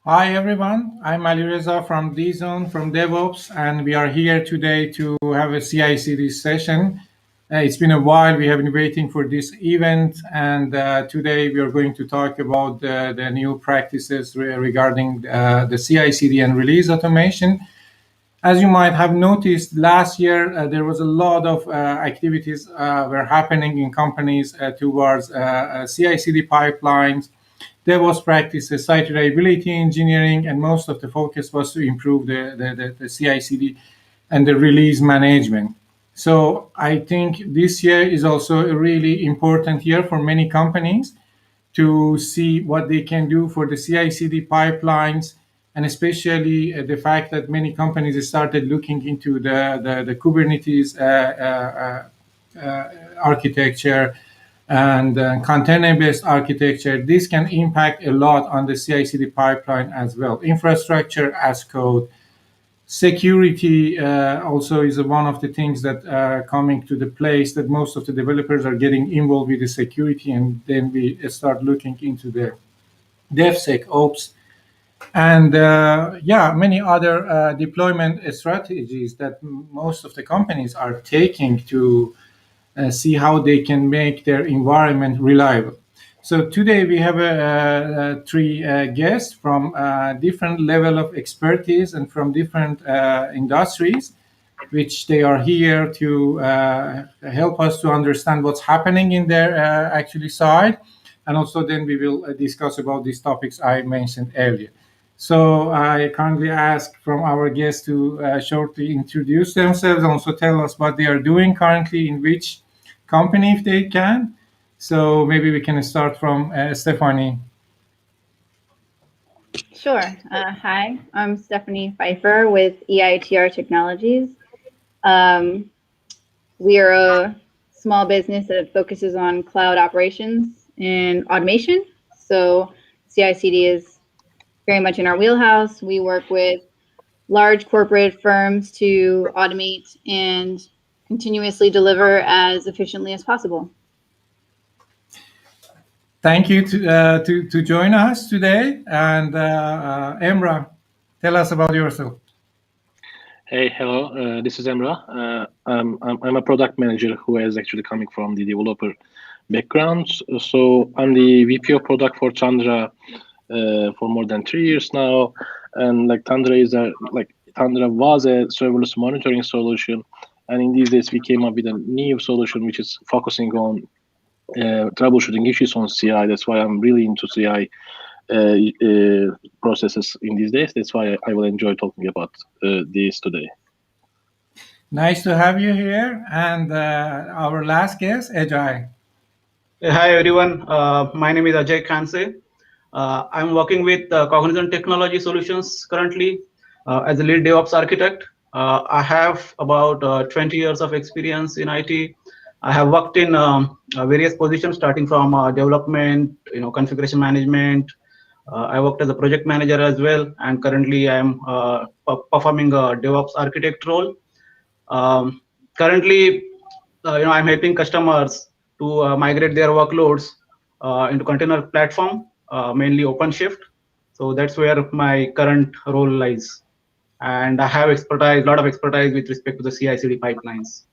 Hi everyone, I'm Ali Reza from DZone from Devops, and we are here today to have a CI/CD session. It's been a while; we have been waiting for this event, and today we are going to talk about the new practices regarding the CI/CD and release automation. As you might have noticed, last year there was a lot of activities were happening in companies towards CI/CD pipelines, DevOps practices, site reliability engineering, and most of the focus was to improve the CI/CD and the release management. So I think this year is also a really important year for many companies to see what they can do for the CI/CD pipelines, and especially the fact that many companies started looking into the Kubernetes architecture and container-based architecture. This can impact a lot on the CI/CD pipeline as well. Infrastructure as code, security also is one of the things that are coming to the place that most of the developers are getting involved with the security, and then we start looking into the DevSecOps and many other deployment strategies that most of the companies are taking to see how they can make their environment reliable. So today we have three guests from different level of expertise and from different industries, which they are here to help us to understand what's happening in their actually side. And also then we will discuss about these topics I mentioned earlier. So I kindly ask from our guests to shortly introduce themselves and also tell us what they are doing currently in which company if they can. So maybe we can start from Stephanie. Sure. Hi, I'm Stephanie Pfeiffer with EITR Technologies. We are a small business that focuses on cloud operations and automation. So CI/CD is very much in our wheelhouse. We work with large corporate firms to automate and continuously deliver as efficiently as possible. Thank you to join us today. And Emra, tell us about yourself. Hey, hello. This is Emra. I'm a product manager who is actually coming from the developer background. So I'm the VP of product for Tundra for more than 3 years now. And Tundra was a serverless monitoring solution. And in these days, we came up with a new solution which is focusing on troubleshooting issues on CI. That's why I'm really into CI processes in these days. That's why I will enjoy talking about this today. Nice to have you here. And our last guest, Ajay. Hi, everyone. My name is Ajay Kansei. I'm working with Cognizant Technology Solutions currently as a lead DevOps architect. I have about 20 years of experience in IT. I have worked in various positions, starting from development, configuration management. I worked as a project manager as well, and currently I am performing a DevOps architect role. Currently, I'm helping customers to migrate their workloads into container platform, mainly OpenShift. So that's where my current role lies, and I have a lot of expertise with respect to the CI/CD pipelines.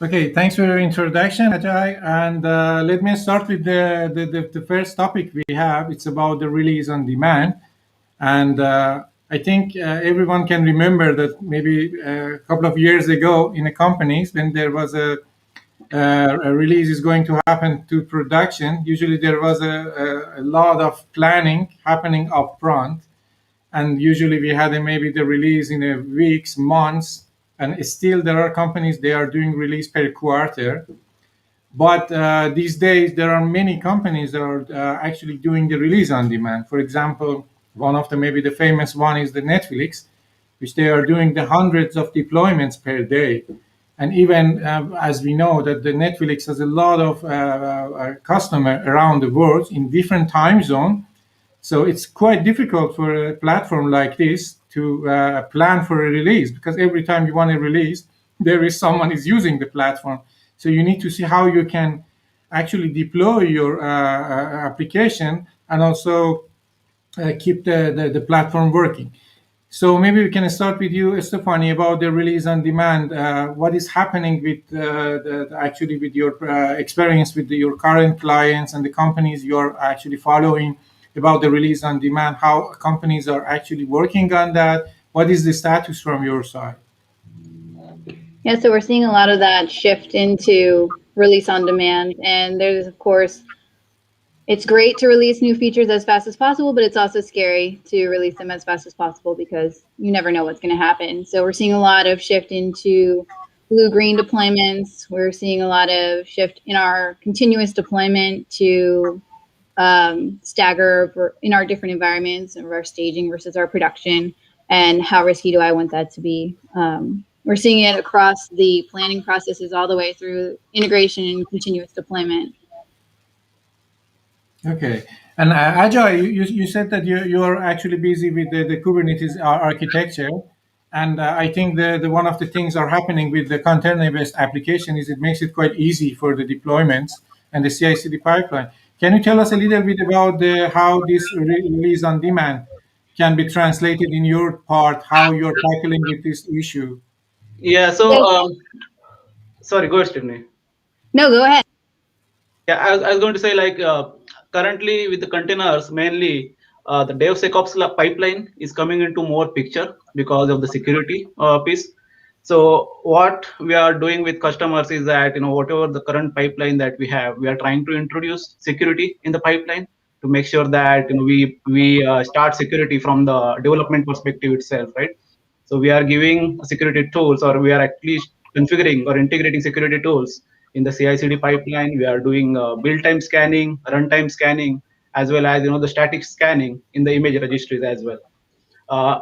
Okay, thanks for your introduction, Ajay. And let me start with the first topic we have. It's about the release on demand. And I think everyone can remember that maybe a couple of years ago in the companies, when there was a release is going to happen to production, usually there was a lot of planning happening up front. And usually we had maybe the release in a weeks, months, and still there are companies, they are doing release per quarter. But these days there are many companies that are actually doing the release on demand. For example, one of the maybe the famous one is the Netflix, which they are doing the hundreds of deployments per day. And even as we know that the Netflix has a lot of customer around the world in different time zone. So it's quite difficult for a platform like this to plan for a release, because every time you want to release, there is someone is using the platform. So you need to see how you can actually deploy your application and also keep the platform working. So maybe we can start with you, Stefani, about the release on demand. What is happening with actually with your experience with your current clients and the companies you're actually following about the release on demand? How companies are actually working on that? What is the status from your side? Yeah, so we're seeing a lot of that shift into release on demand. And there's, of course, it's great to release new features as fast as possible, but it's also scary to release them as fast as possible because you never know what's going to happen. So we're seeing a lot of shift into blue-green deployments. We're seeing a lot of shift in our continuous deployment to stagger in our different environments of our staging versus our production, and how risky do I want that to be. We're seeing it across the planning processes all the way through integration and continuous deployment. Okay. And Ajay, you said that you are actually busy with the Kubernetes architecture. And I think the one of the things are happening with the container-based application is it makes it quite easy for the deployments and the CI/CD pipeline. Can you tell us a little bit about how this release on demand can be translated in your part, how you're tackling with this issue? Yeah. So, Yes. sorry, go ahead, Sydney. No, go ahead. Yeah, I was going to say, like, currently with the containers, mainly the DevSecOps pipeline is coming into more picture because of the security piece. So what we are doing with customers is that, whatever the current pipeline that we have, we are trying to introduce security in the pipeline to make sure that we start security from the development perspective itself, right? So we are giving security tools, or we are at least configuring or integrating security tools in the CI/CD pipeline. We are doing build time scanning, runtime scanning, as well as the static scanning in the image registries as well. Uh,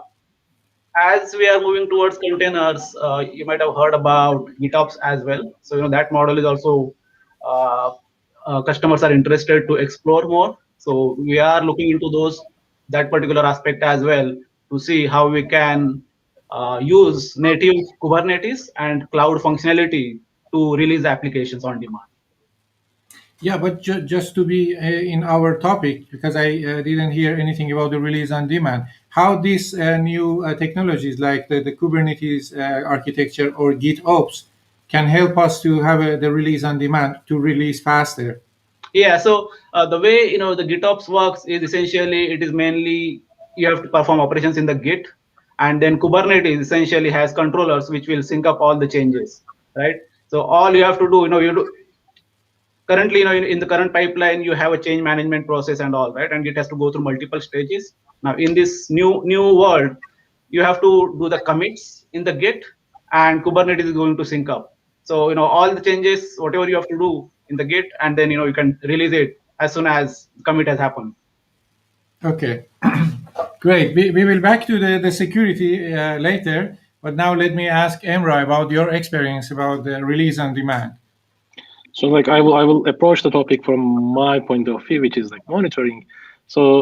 as we are moving towards containers, you might have heard about GitOps as well. So that model is also uh, customers are interested to explore more. So we are looking into that particular aspect as well to see how we can use native Kubernetes and cloud functionality to release applications on demand. Yeah, but just to be in our topic, because I didn't hear anything about the release on demand, how these new technologies like the Kubernetes architecture or GitOps can help us to have the release on demand to release faster. Yeah, so the way the GitOps works is essentially it is mainly you have to perform operations in the Git, and then Kubernetes essentially has controllers which will sync up all the changes, right? So all you have to do, you do currently, in the current pipeline, you have a change management process and all, right? And it has to go through multiple stages. Now, in this new world, you have to do the commits in the Git, and Kubernetes is going to sync up. So, all the changes, whatever you have to do in the Git, and then you can release it as soon as the commit has happened. Okay, great. We will back to the security later, but now let me ask Emra about your experience about the release on demand. So like I will approach the topic from my point of view, which is like monitoring. So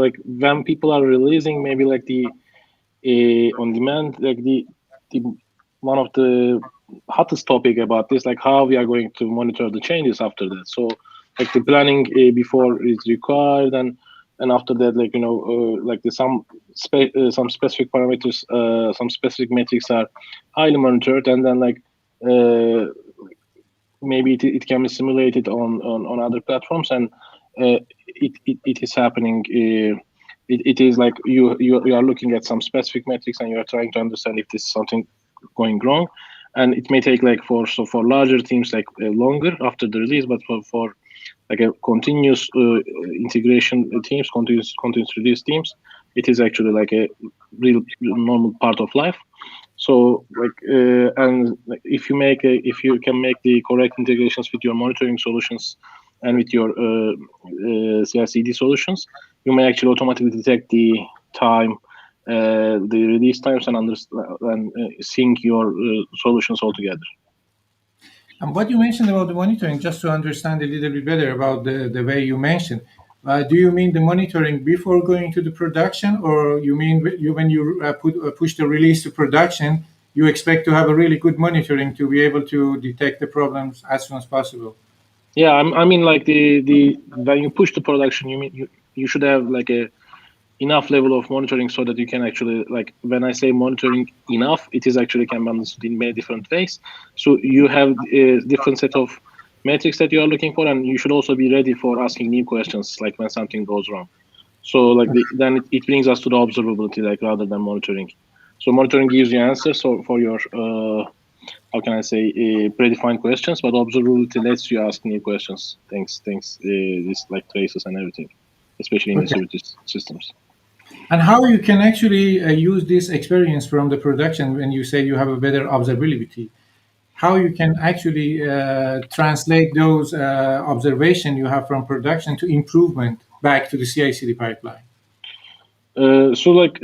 like when people are releasing maybe like the on demand, like the one of the hottest topic about this, like how we are going to monitor the changes after that. So like the planning before is required, and after that, like like some specific parameters, some specific metrics are highly monitored, and then like maybe it can be simulated on other platforms, and it is happening. It is like you are looking at some specific metrics and you are trying to understand if this is something going wrong, and it may take like for larger teams like longer after the release, but for like a continuous integration teams, continuous release teams, it is actually like a real normal part of life. So like and if you can make the correct integrations with your monitoring solutions and with your CI/CD solutions, you may actually automatically detect the time, the release times, and sync your solutions all together. And what you mentioned about the monitoring, just to understand a little bit better about the way you mentioned, do you mean the monitoring before going to the production, or you mean when you push the release to production, you expect to have a really good monitoring to be able to detect the problems as soon as possible? Yeah, I mean like the when you push the production, you should have like a enough level of monitoring so that you can actually, like, when I say monitoring enough, it is actually can be understood in many different ways. So you have a different set of metrics that you are looking for, and you should also be ready for asking new questions, like when something goes wrong. So like then it brings us to the observability, like rather than monitoring. So monitoring gives you answers for your how can I say predefined questions, but observability lets you ask new questions. Things this like traces and everything, especially in distributed systems. And how you can actually use this experience from the production when you say you have a better observability? How you can actually translate those observation you have from production to improvement back to the CI/CD pipeline? So like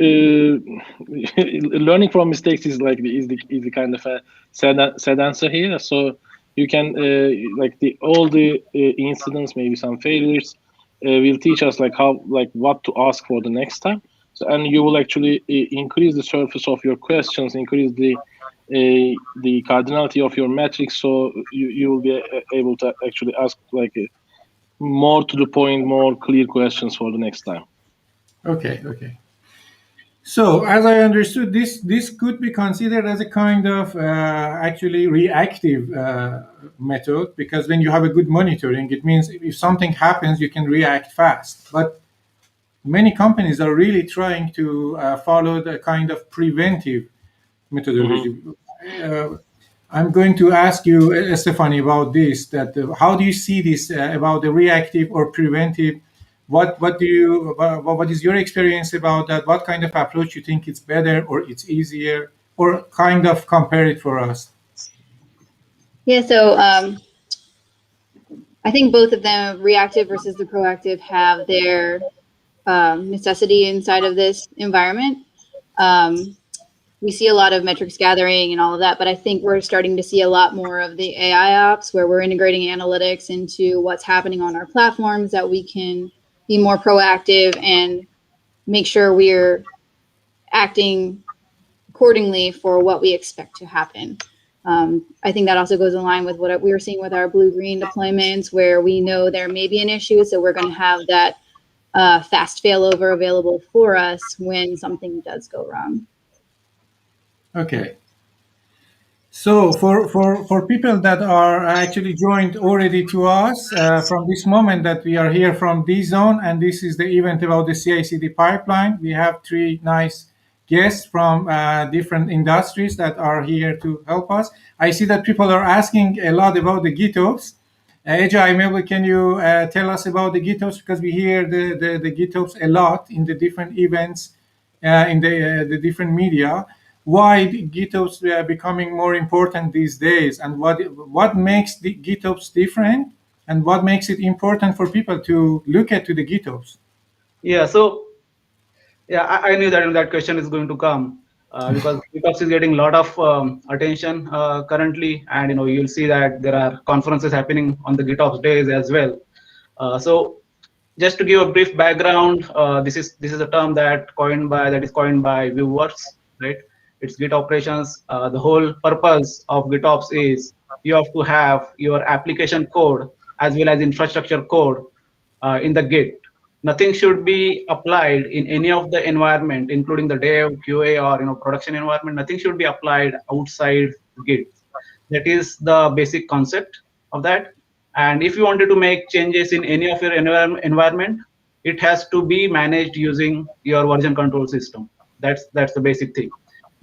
learning from mistakes is like is the kind of a sad answer here. So you can like all the incidents, maybe some failures, will teach us like how, like what to ask for the next time. So, and you will actually increase the surface of your questions, increase the cardinality of your metrics. So you will be able to actually ask like more to the point, more clear questions for the next time. Okay. So, as I understood, this could be considered as a kind of actually reactive method, because when you have a good monitoring, it means if something happens, you can react fast. But many companies are really trying to follow the kind of preventive methodology. I'm going to ask you, Stephanie, about this. That how do you see this about the reactive or preventive? What is your experience about that? What kind of approach you think it's better or it's easier, or kind of compare it for us? Yeah, so I think both of them, reactive versus the proactive, have their necessity inside of this environment. We see a lot of metrics gathering and all of that, but I think we're starting to see a lot more of the AI ops where we're integrating analytics into what's happening on our platforms, that we can be more proactive and make sure we're acting accordingly for what we expect to happen. I think that also goes in line with what we were seeing with our blue-green deployments, where we know there may be an issue, so we're going to have that fast failover available for us when something does go wrong. Okay. So for people that are actually joined already to us from this moment that we are here from DZone, and this is the event about the CI/CD pipeline, we have three nice guests from different industries that are here to help us. I see that people are asking a lot about the GitOps. Ajay, maybe can you tell us about the GitOps, because we hear the GitOps a lot in the different events, in the different media. Why GitOps are becoming more important these days, and what makes the GitOps different, and what makes it important for people to look at to the GitOps? Yeah, so yeah, I knew that question is going to come because GitOps is getting a lot of attention currently, and you'll see that there are conferences happening on the GitOps days as well. So just to give a brief background, this is a term that is coined by Viewworks, right? It's Git operations. The whole purpose of GitOps is you have to have your application code as well as infrastructure code in the Git. Nothing should be applied in any of the environment, including the dev, QA, or production environment. Nothing should be applied outside Git. That is the basic concept of that. And if you wanted to make changes in any of your environment, it has to be managed using your version control system. That's the basic thing.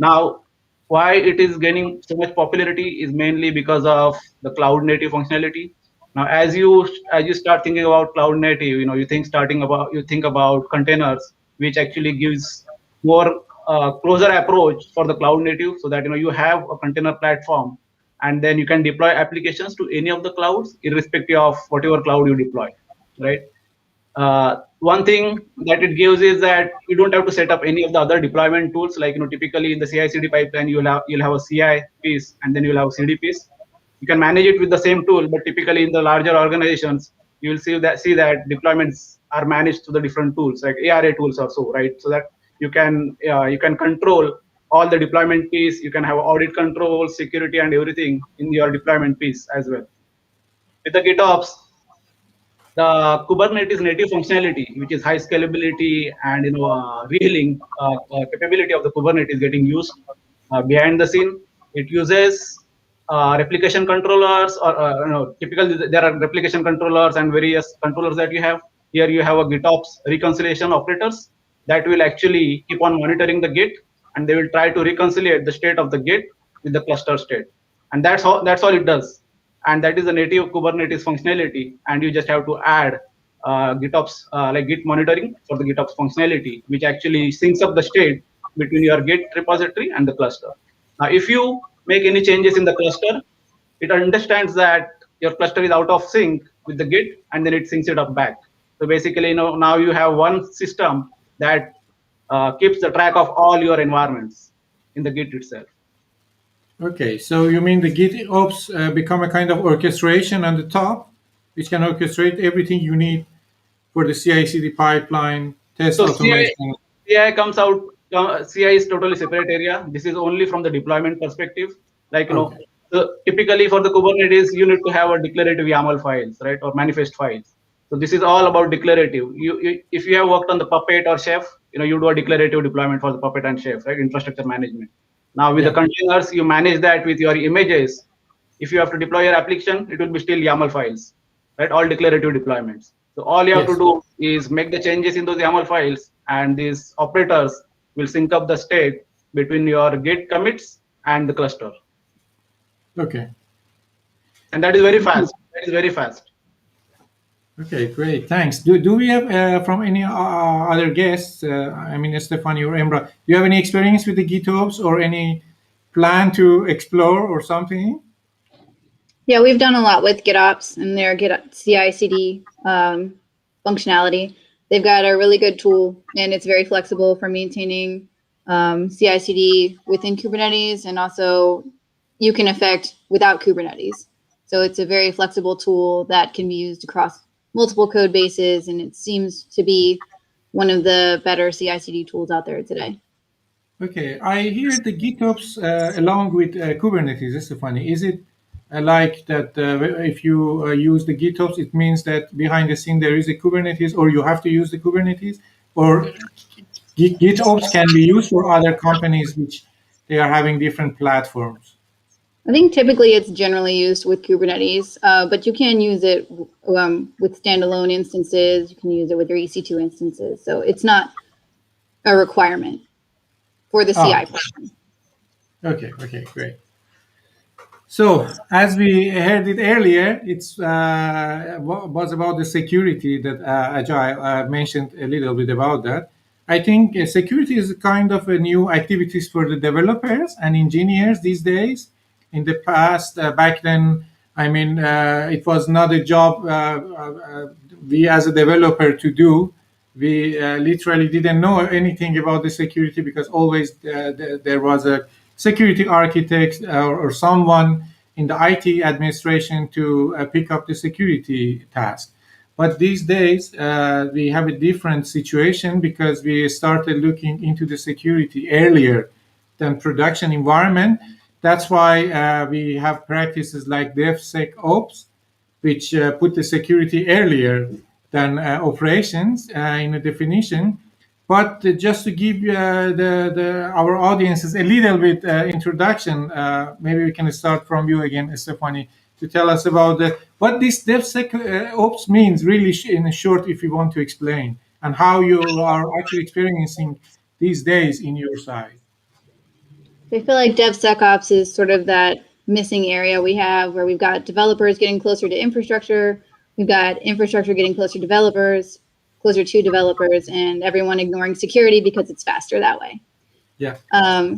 Now, why it is gaining so much popularity is mainly because of the cloud native functionality. Now, as you start thinking about cloud native, you think about containers, which actually gives more closer approach for the cloud native, so that you have a container platform, and then you can deploy applications to any of the clouds, irrespective of whatever cloud you deploy, right? One thing that it gives is that you don't have to set up any of the other deployment tools. Like typically in the CI/CD pipeline, you'll have a CI piece, and then you'll have a CD piece. You can manage it with the same tool, but typically in the larger organizations, you will see that deployments are managed through the different tools, like ARA tools or so, right? So that you can control all the deployment piece. You can have audit control, security, and everything in your deployment piece as well. With the GitOps, the Kubernetes native functionality, which is high scalability and rehealing capability of the Kubernetes getting used behind the scene. It uses replication controllers, or typically there are replication controllers and various controllers that you have. Here you have a GitOps reconciliation operators that will actually keep on monitoring the Git, and they will try to reconcile the state of the Git with the cluster state, and that's all it does. And that is a native Kubernetes functionality, and you just have to add GitOps like Git monitoring for the GitOps functionality, which actually syncs up the state between your Git repository and the cluster. Now, if you make any changes in the cluster, it understands that your cluster is out of sync with the Git, and then it syncs it up back. So basically, now you have one system that keeps the track of all your environments in the Git itself. Okay, so you mean the GitOps become a kind of orchestration on the top, which can orchestrate everything you need for the CI/CD pipeline, test automation. CI comes out. CI is totally separate area. This is only from the deployment perspective. Like so typically for the Kubernetes, you need to have a declarative YAML files, right, or manifest files. So this is all about declarative. If you have worked on the Puppet or Chef, you do a declarative deployment for the Puppet and Chef, right, infrastructure management. Now with the containers, you manage that with your images. If you have to deploy your application, it will be still YAML files, right? All declarative deployments. So all you have to do is make the changes in those YAML files, and these operators will sync up the state between your Git commits and the cluster. Okay. And that is very fast. That is very fast. Okay, great. Thanks. Do we have from any other guests? I mean, Stephanie or Emrah, do you have any experience with the GitOps or any plan to explore or something? Yeah, we've done a lot with GitOps and their CI/CD functionality. They've got a really good tool, and it's very flexible for maintaining CI/CD within Kubernetes, and also you can affect without Kubernetes. So it's a very flexible tool that can be used across multiple code bases, and it seems to be one of the better CI/CD tools out there today. Okay, I hear the GitOps along with Kubernetes. This is funny. Is it like that if you use the GitOps, it means that behind the scene there is a Kubernetes, or you have to use the Kubernetes, or GitOps can be used for other companies which they are having different platforms? I think typically it's generally used with Kubernetes, but you can use it with standalone instances. You can use it with your EC2 instances. So it's not a requirement for the CI platform. Okay, great. So as we heard it earlier, it was about the security that Ajay mentioned a little bit about that. I think security is kind of a new activities for the developers and engineers these days. In the past, back then, I mean, it was not a job we as a developer to do. We literally didn't know anything about the security, because always there was a security architect or someone in the IT administration to pick up the security task. But these days, we have a different situation, because we started looking into the security earlier than production environment. That's why we have practices like DevSecOps, which put the security earlier than operations in a definition. But just to give our audiences a little bit introduction, maybe we can start from you again, Stephanie, to tell us about what this DevSecOps means, really in short, if you want to explain, and how you are actually experiencing these days in your side. I feel like DevSecOps is sort of that missing area we have, where we've got developers getting closer to infrastructure, we've got infrastructure getting closer to developers, and everyone ignoring security because it's faster that way. Yeah.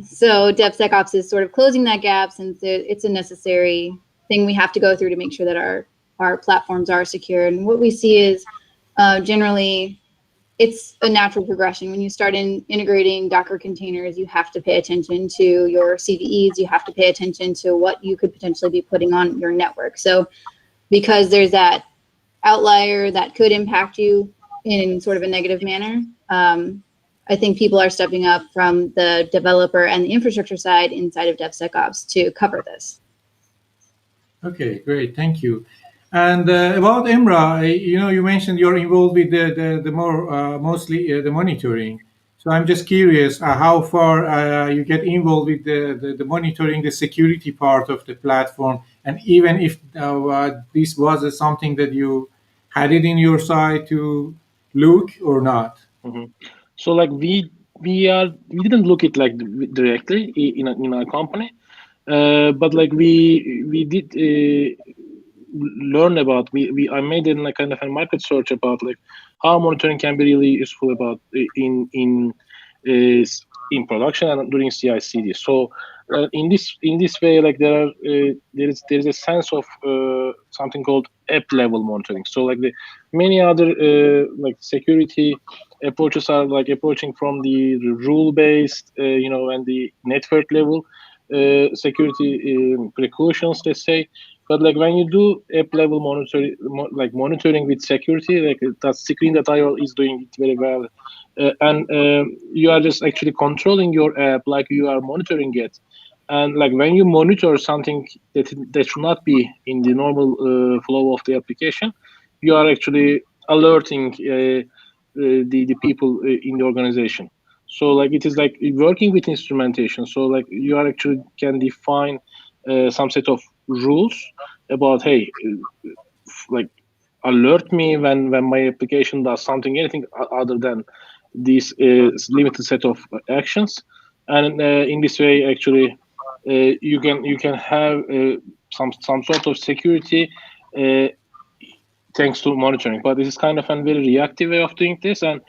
So DevSecOps is sort of closing that gap, since it's a necessary thing we have to go through to make sure that our platforms are secure. And what we see is generally it's a natural progression. When you start integrating Docker containers, you have to pay attention to your CVEs. You have to pay attention to what you could potentially be putting on your network. So because there's that outlier that could impact you in sort of a negative manner, I think people are stepping up from the developer and the infrastructure side inside of DevSecOps to cover this. Okay, great. Thank you. And about Emra, you mentioned you're involved with the more mostly the monitoring. So I'm just curious how far you get involved with the monitoring, the security part of the platform, and even if this was something that you had it in your side to look or not. hmm So like we didn't look it like directly in our company, but like we did learn about I made it like kind of a market search about like how monitoring can be really useful about uh, in production and during CI/CD. So in this way, like there is a sense of something called app level monitoring. So like the many other like security approaches are like approaching from the rule based and the network level security precautions, let's say. But like when you do app level monitoring, like monitoring with security, like that screen.io is doing it very well, and you are just actually controlling your app like you are monitoring it. And like when you monitor something that should not be in the normal flow of the application, you are actually alerting the people in the organization. So like it is like working with instrumentation. So like you are actually can define some set of rules about, hey, like alert me when my application does something, anything other than this limited set of actions. And in this way actually you can have some sort of security uh, thanks to monitoring. But this is kind of a very reactive way of doing this, and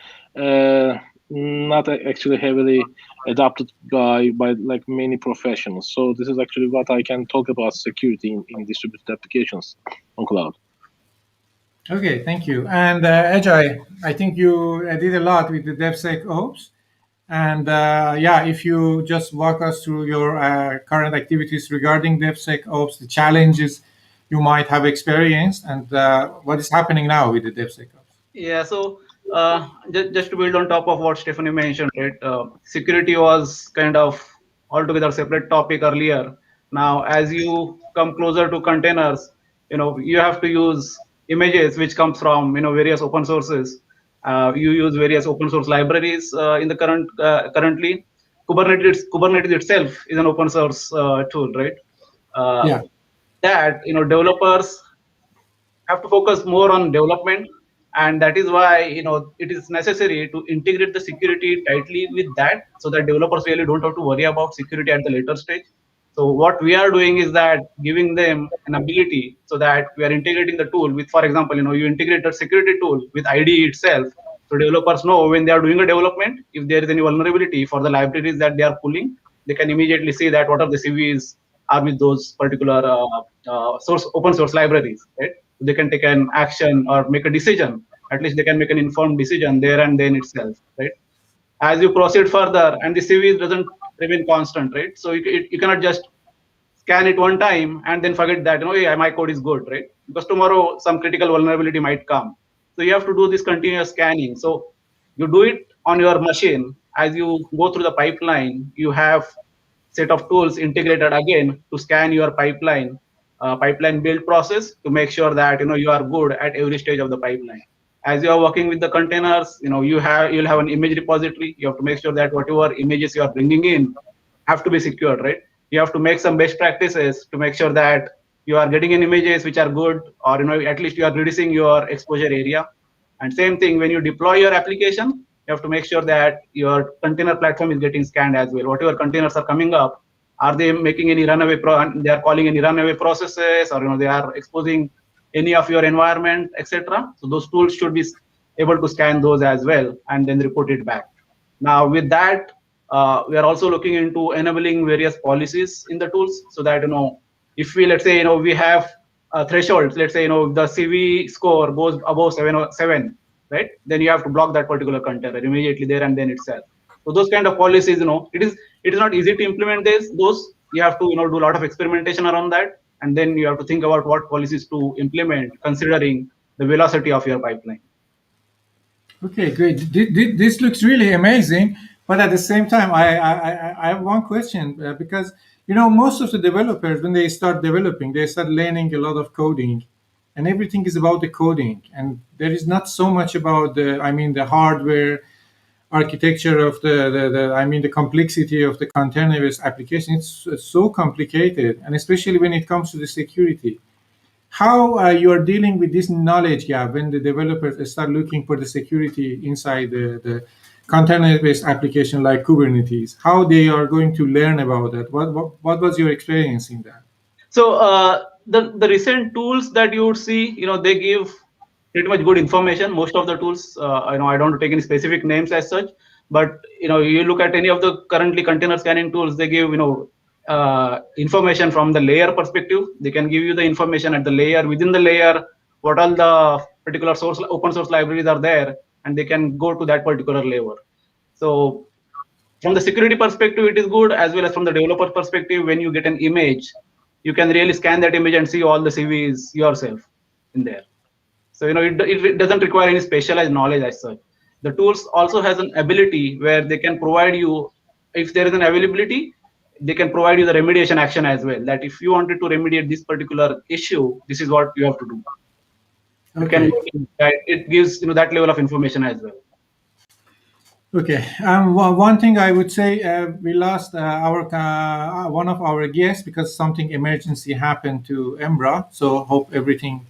not actually heavily adopted by like many professionals. So this is actually what I can talk about security in distributed applications on cloud. Okay, thank you. And Ajay, I think you did a lot with the DevSecOps. And yeah, if you just walk us through your current activities regarding DevSecOps, the challenges you might have experienced, and what is happening now with the DevSecOps. Yeah, so just to build on top of what Stephanie mentioned, right? Security was kind of altogether separate topic earlier. Now, as you come closer to containers, you have to use images which comes from various open sources. You use various open source libraries in the currently. Kubernetes itself is an open source tool, right? Uh, Yeah. that developers have to focus more on development, and that is why it is necessary to integrate the security tightly with that, so that developers really don't have to worry about security at the later stage. So what we are doing is that giving them an ability, so that we are integrating the tool with, for example, you integrate the security tool with IDE itself, so developers know when they are doing a development, if there is any vulnerability for the libraries that they are pulling, they can immediately see that what are the CVs are with those particular source open source libraries, right? They can take an action or make a decision. At least they can make an informed decision there and then itself, right? As you proceed further, and the CV doesn't remain constant, right? So you cannot just scan it one time and then forget that yeah, my code is good, right? Because tomorrow some critical vulnerability might come. So you have to do this continuous scanning. So you do it on your machine. As you go through the pipeline, you have set of tools integrated again to scan your pipeline build process, to make sure that you are good at every stage of the pipeline. As you are working with the containers, you'll have an image repository. You have to make sure that whatever images you are bringing in have to be secured, right? You have to make some best practices to make sure that you are getting in images which are good, or at least you are reducing your exposure area. And same thing, when you deploy your application, you have to make sure that your container platform is getting scanned as well. Whatever containers are coming up, are they making any runaway they are calling any runaway processes, or they are exposing any of your environment, etc. So those tools should be able to scan those as well and then report it back. Now with that, we are also looking into enabling various policies in the tools, so that if we, let's say, we have thresholds. Let's say if the CV score goes above 7, right? Then you have to block that particular container immediately there and then itself. So those kind of policies, it is not easy to implement those. You have to do a lot of experimentation around that, and then you have to think about what policies to implement, considering the velocity of your pipeline. Okay, great. This looks really amazing, but at the same time, I have one question because most of the developers when they start developing, they start learning a lot of coding, and everything is about the coding, and there is not so much about the hardware architecture of the complexity of the container-based application. It's so complicated, and especially when it comes to the security. How you are dealing with this knowledge gap when the developers start looking for the security inside the container-based application like Kubernetes? How they are going to learn about that? What was your experience in that? So the recent tools that you would see, they give pretty much good information. Most of the tools, I don't want to take any specific names as such, but you look at any of the currently container scanning tools, they give information from the layer perspective. They can give you the information at the layer, within the layer, what all the particular open source libraries are there, and they can go to that particular layer. So from the security perspective, it is good, as well as from the developer perspective. When you get an image, you can really scan that image and see all the CVs yourself in there. So it doesn't require any specialized knowledge as such. The tools also has an ability where they can provide you, if there is an availability, they can provide you the remediation action as well. That if you wanted to remediate this particular issue, this is what you have to do. Okay. It gives that level of information as well. Okay. One thing I would say, we lost our one of our guests because something emergency happened to Embra. So hope everything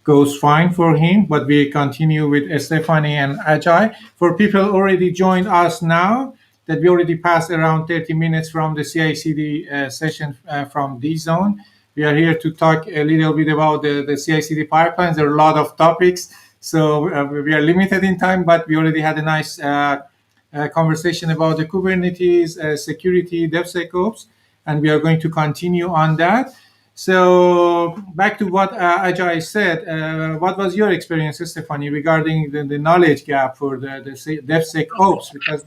goes fine for him. But we continue with Stephanie and Ajay. For people already joined us now, that we already passed around 30 minutes from the CI/CD session from DZone. We are here to talk a little bit about the CI/CD pipelines. There are a lot of topics, so we are limited in time, but we already had a nice conversation about the Kubernetes, security, DevSecOps, and we are going to continue on that. So back to what Ajay said, what was your experience, Stephanie, regarding the knowledge gap for the DevSecOps? Because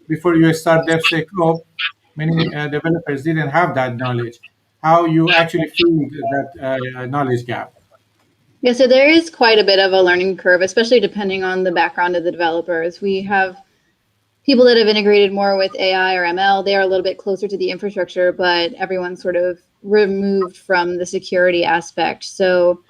before you start DevSecOps, many developers didn't have that knowledge. How you actually feel that knowledge gap? Yeah, so there is quite a bit of a learning curve, especially depending on the background of the developers. We have people that have integrated more with AI or ML. They are a little bit closer to the infrastructure, but everyone's sort of removed from the security aspect. So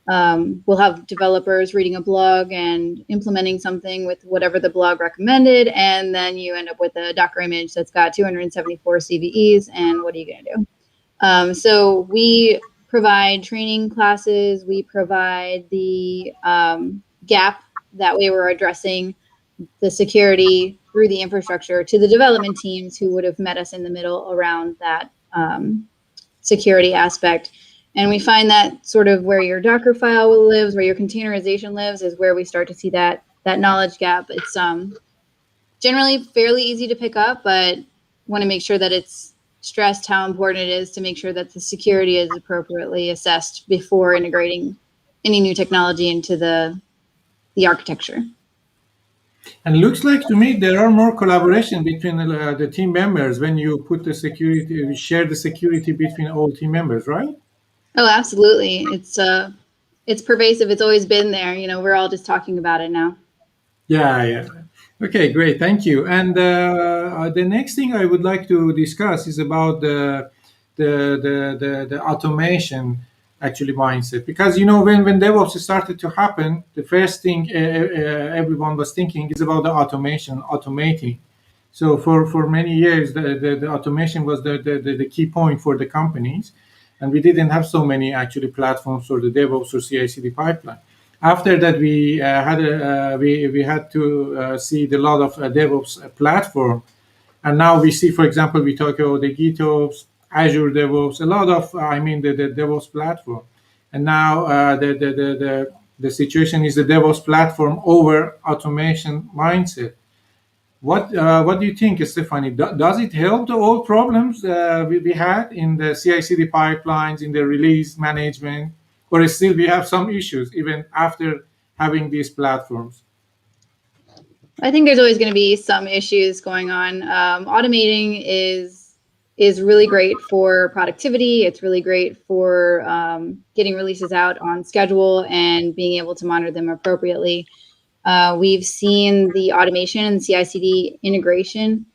we'll have developers reading a blog and implementing something with whatever the blog recommended, and then you end up with a Docker image that's got 274 CVEs, and what are you going to do? So we provide training classes. We provide the gap. That way we're addressing the security through the infrastructure to the development teams who would have met us in the middle around that security aspect. And we find that sort of where your Docker file lives, where your containerization lives, is where we start to see that knowledge gap. It's generally fairly easy to pick up, but want to make sure that it's stressed how important it is to make sure that the security is appropriately assessed before integrating any new technology into the architecture. And looks like to me there are more collaboration between the team members when you put the security, share the security between all team members, right? Oh, absolutely. It's pervasive. It's always been there. We're all just talking about it now. Yeah. Okay, great. Thank you. And the next thing I would like to discuss is about the automation actually mindset, because when DevOps started to happen, the first thing everyone was thinking is about the automating. So for many years, the automation was the key point for the companies, and we didn't have so many actually platforms for the DevOps or CI/CD pipeline. After that, we had to see the lot of DevOps platform, and now we see, for example, we talk about the GitOps, Azure DevOps, a lot of the DevOps platform, and now the situation is the DevOps platform over automation mindset. What do you think, Stephanie? Does it help the old problems we had in the CI/CD pipelines, in the release management, or still we have some issues even after having these platforms? I think there's always going to be some issues going on. Automating is really great for productivity. It's really great for getting releases out on schedule and being able to monitor them appropriately. We've seen the automation and CI/CD integration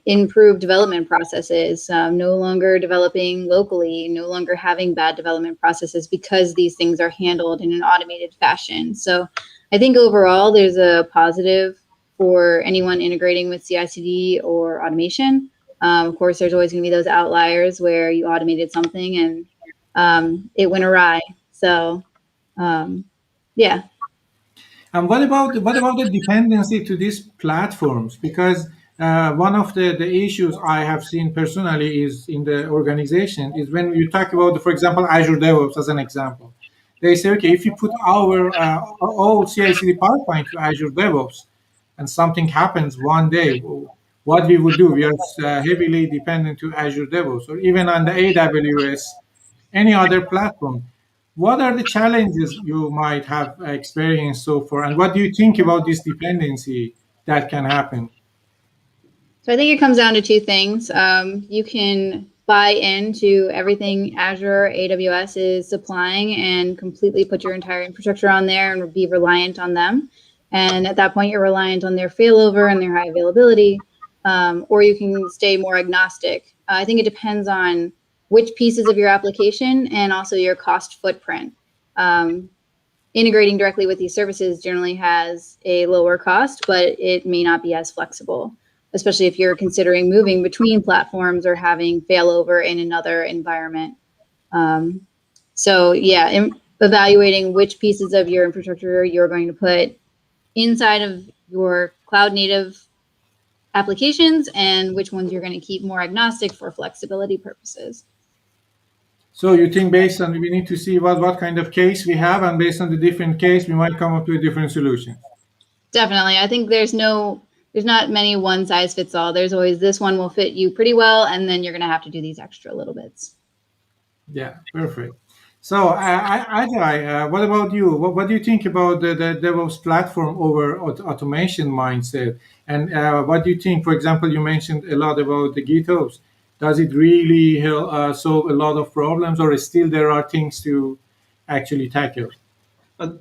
improve development processes, no longer developing locally, no longer having bad development processes because these things are handled in an automated fashion. So I think overall there's a positive for anyone integrating with CI/CD or automation. Of course, there's always going to be those outliers where you automated something and it went awry. So yeah. And what about the dependency to these platforms? Because one of the issues I have seen personally is in the organization is when you talk about, for example, Azure DevOps as an example. They say, okay, if you put our all CI/CD pipeline to Azure DevOps, and something happens one day, what we would do? We are heavily dependent to Azure DevOps, or even on the AWS, any other platform. What are the challenges you might have experienced so far, and what do you think about this dependency that can happen? So I think it comes down to two things. You can buy into everything Azure, AWS is supplying and completely put your entire infrastructure on there and be reliant on them. And at that point, you're reliant on their failover and their high availability, or you can stay more agnostic. I think it depends on which pieces of your application and also your cost footprint. Integrating directly with these services generally has a lower cost, but it may not be as flexible, especially if you're considering moving between platforms or having failover in another environment. So yeah, evaluating which pieces of your infrastructure you're going to put inside of your cloud native applications and which ones you're going to keep more agnostic for flexibility purposes. So you think based on, we need to see what kind of case we have, and based on the different case, we might come up with a different solution. Definitely. I think there's not many one size fits all. There's always this one will fit you pretty well, and then you're going to have to do these extra little bits. Yeah, perfect. So, Ajay, what about you? What do you think about the DevOps platform over automation mindset? And what do you think, for example, you mentioned a lot about the GitOps. Does it really help solve a lot of problems, or still there are things to actually tackle?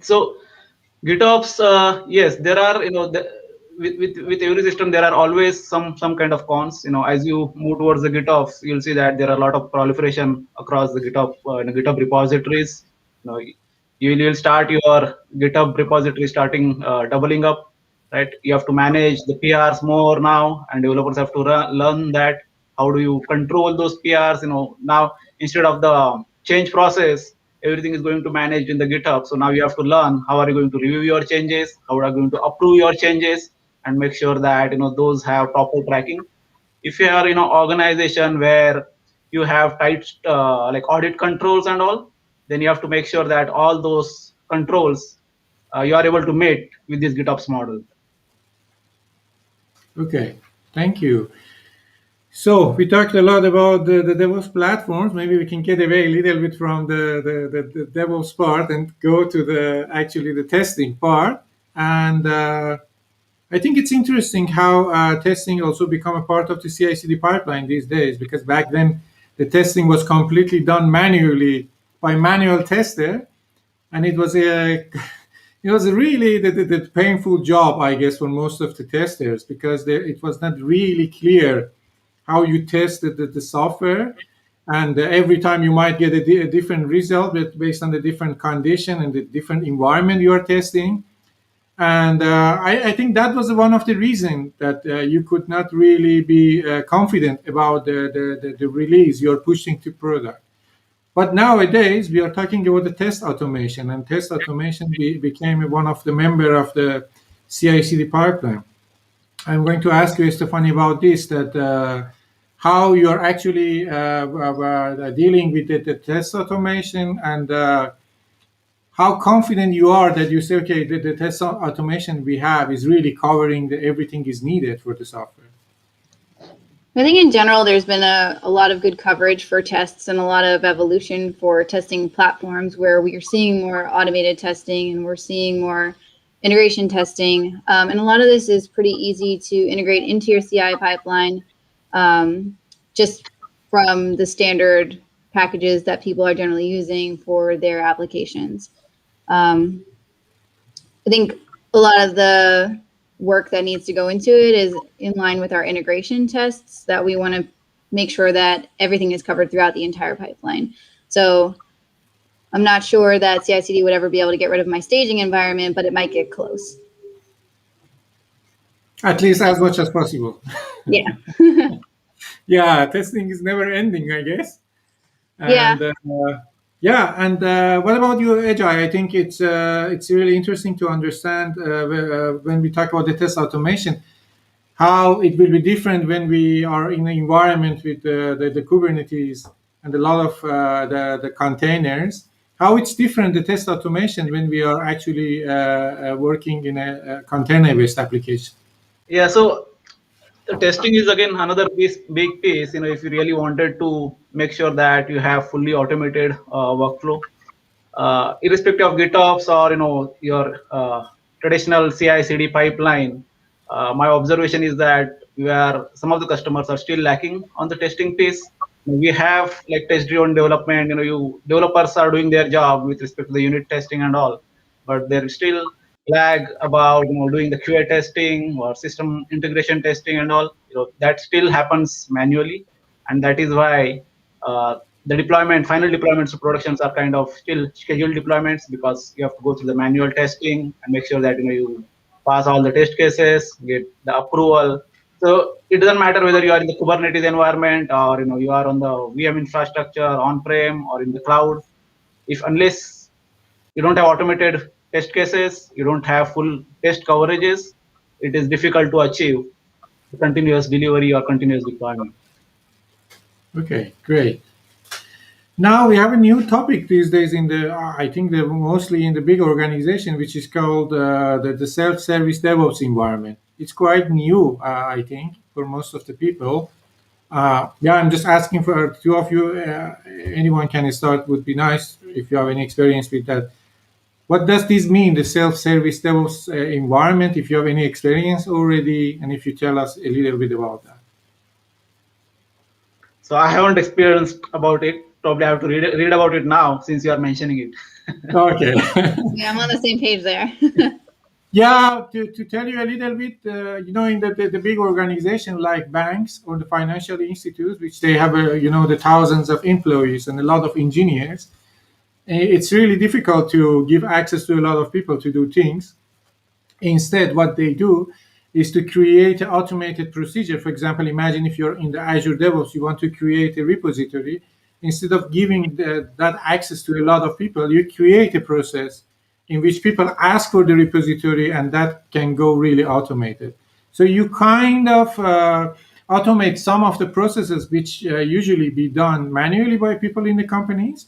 So GitOps, yes, there are, with every system, there are always some kind of cons. As you move towards the GitOps, you'll see that there are a lot of proliferation across the GitHub repositories. You'll start your GitHub repository starting doubling up, right? You have to manage the PRs more now, and developers have to learn that. How do you control those PRs? Now instead of the change process, everything is going to manage in the GitHub. So now you have to learn how are you going to review your changes, how are you going to approve your changes, and make sure that those have proper tracking. If you are organization where you have tight like audit controls and all, then you have to make sure that all those controls you are able to meet with this GitOps model. Okay, thank you. So we talked a lot about the DevOps platforms. Maybe we can get away a little bit from the DevOps part and go to the testing part. And I think it's interesting how testing also become a part of the CI/CD pipeline these days, because back then the testing was completely done manually by manual tester, and it was a it was really the painful job, I guess, for most of the testers, because it was not really clear how you tested the software, and every time you might get a different result based on the different condition and the different environment you are testing. And I think that was one of the reasons that you could not really be confident about the release you're pushing to product. But nowadays we are talking about the test automation, and test automation became one of the member of the CI/CD pipeline. I'm going to ask you, Stephanie, about this, that how you're actually dealing with the test automation, and how confident you are that you say, okay, the test automation we have is really covering everything is needed for the software. I think in general, there's been a lot of good coverage for tests and a lot of evolution for testing platforms where we are seeing more automated testing and we're seeing more integration testing. And a lot of this is pretty easy to integrate into your CI pipeline just from the standard packages that people are generally using for their applications. I think a lot of the work that needs to go into it is in line with our integration tests, that we want to make sure that everything is covered throughout the entire pipeline. So I'm not sure that CI/CD would ever be able to get rid of my staging environment, but it might get close. At least as much as possible. Yeah. Yeah, testing is never ending, I guess. Yeah. And what about you, Ajay? I think it's really interesting to understand when we talk about the test automation, how it will be different when we are in an environment with the Kubernetes and a lot of the containers. How it's different, the test automation, when we are actually working in a container-based application. Yeah, so the testing is again another big piece. If you really wanted to make sure that you have fully automated workflow, irrespective of GitOps or your traditional CI/CD pipeline, my observation is that some of the customers are still lacking on the testing piece. We have like test-driven development. You developers are doing their job with respect to the unit testing and all, but there is still lag about doing the QA testing or system integration testing and all. That still happens manually, and that is why the final deployments to productions are kind of still scheduled deployments, because you have to go through the manual testing and make sure that you pass all the test cases, get the approval. So it doesn't matter whether you are in the Kubernetes environment or you are on the VM infrastructure on-prem or in the cloud. Unless you don't have automated test cases, you don't have full test coverages, it is difficult to achieve continuous delivery or continuous deployment. Okay, great. Now we have a new topic these days I think they're mostly in the big organization, which is called the self-service DevOps environment. It's quite new, I think, for most of the people. I'm just asking for two of you. Anyone can start, would be nice if you have any experience with that. What does this mean, the self-service DevOps environment, if you have any experience already, and if you tell us a little bit about that? So I haven't experienced about it. Probably I have to read about it now since you are mentioning it. Okay. Yeah, I'm on the same page there. Yeah, to tell you a little bit, in the big organization like banks or the financial institutes, which they have, the thousands of employees and a lot of engineers, it's really difficult to give access to a lot of people to do things. Instead, what they do is to create an automated procedure. For example, imagine if you're in the Azure DevOps, you want to create a repository. Instead of giving that access to a lot of people, you create a process in which people ask for the repository, and that can go really automated. So you kind of automate some of the processes which usually be done manually by people in the companies,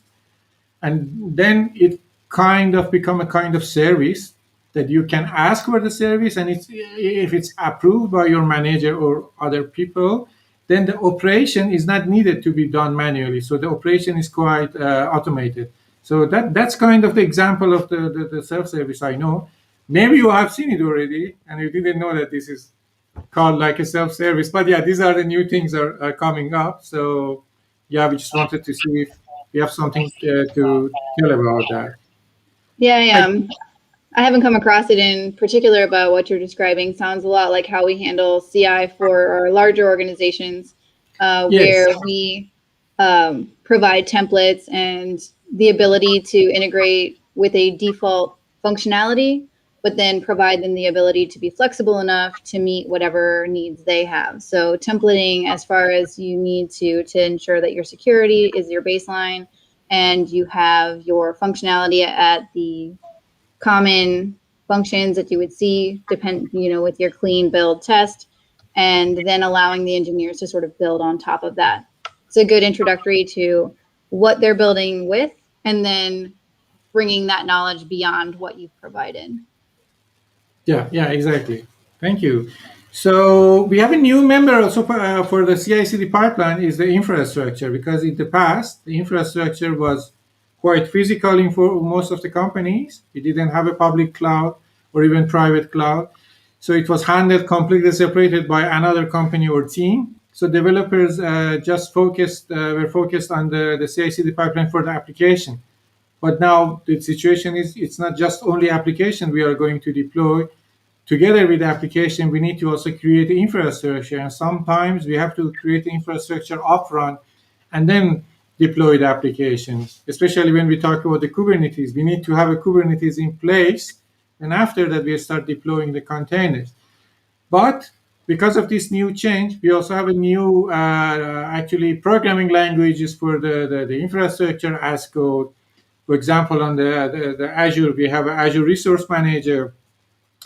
and then it kind of become a kind of service that you can ask for the service, and if it's approved by your manager or other people, then the operation is not needed to be done manually. So the operation is quite automated. So that's kind of the example of the self-service I know. Maybe you have seen it already, and you didn't know that this is called like a self-service. But yeah, these are the new things are coming up. So yeah, we just wanted to see if you have something to tell about that. Yeah, I haven't come across it in particular, but what you're describing sounds a lot like how we handle CI for our larger organizations, Yes. where we provide templates and the ability to integrate with a default functionality, but then provide them the ability to be flexible enough to meet whatever needs they have. So templating as far as you need to ensure that your security is your baseline and you have your functionality at the common functions that you would see with your clean build test, and then allowing the engineers to sort of build on top of that. It's a good introductory to what they're building with, and then bringing that knowledge beyond what you've provided. Yeah, exactly. Thank you. So we have a new member also for the CI/CD pipeline is the infrastructure, because in the past, the infrastructure was quite physical for most of the companies. It didn't have a public cloud or even private cloud. So it was handled completely separated by another company or team. So developers just were focused on the CI/CD pipeline for the application. But now the situation is it's not just only application we are going to deploy. together with the application, we need to also create the infrastructure. And sometimes we have to create the infrastructure upfront and then deploy the applications. Especially when we talk about the Kubernetes, we need to have a Kubernetes in place. And after that, we start deploying the containers. But because of this new change, we also have a new actually programming languages for the infrastructure as code. For example, on the Azure, we have an Azure Resource Manager.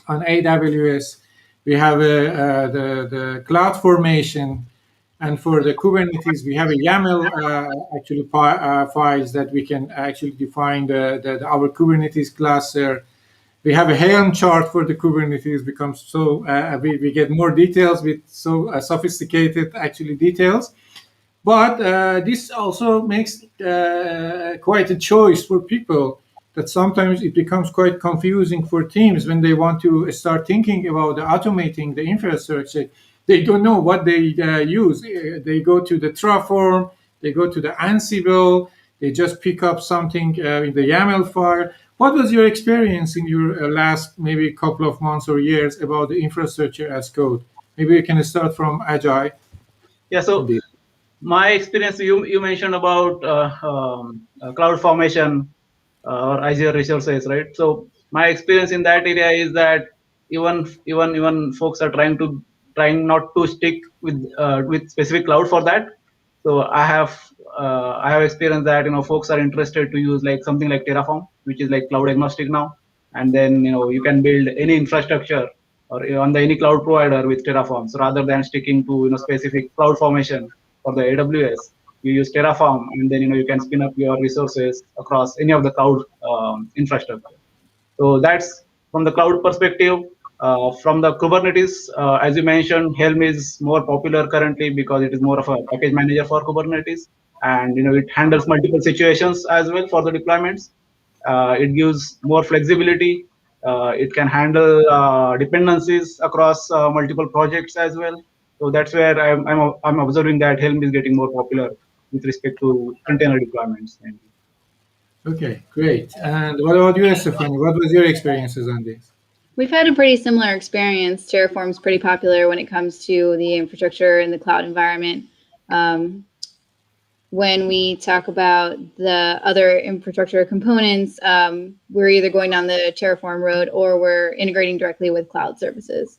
On AWS, we have the cloud formation. And for the Kubernetes, we have a YAML files that we can actually define our Kubernetes cluster. We have a Helm chart for the Kubernetes. Becomes so we get more details with so sophisticated actually details. But this also makes quite a choice for people, that sometimes it becomes quite confusing for teams when they want to start thinking about automating the infrastructure. They don't know what they use. They go to the Terraform, they go to the Ansible, they just pick up something in the YAML file. What was your experience in your last maybe couple of months or years about the infrastructure as code? Maybe we can start from Ajay. Yeah, so my experience, you mentioned about cloud formation or Azure resources, right? So my experience in that area is that even folks are trying not to stick with specific cloud for that. So I have experienced that folks are interested to use like something like Terraform, which is like cloud agnostic now, and then you can build any infrastructure or on the any cloud provider with Terraform. So rather than sticking to specific cloud formation for the AWS, you use Terraform, and then you can spin up your resources across any of the cloud infrastructure. So that's from the cloud perspective. From the Kubernetes, as you mentioned, Helm is more popular currently because it is more of a package manager for Kubernetes, and it handles multiple situations as well for the deployments. It gives more flexibility. It can handle dependencies across multiple projects as well. So that's where I'm observing that Helm is getting more popular with respect to container deployments. Okay, great. And what about you, Stephanie? What was your experiences on this? We've had a pretty similar experience. Terraform's pretty popular when it comes to the infrastructure in the cloud environment. When we talk about the other infrastructure components, we're either going down the Terraform road or we're integrating directly with cloud services.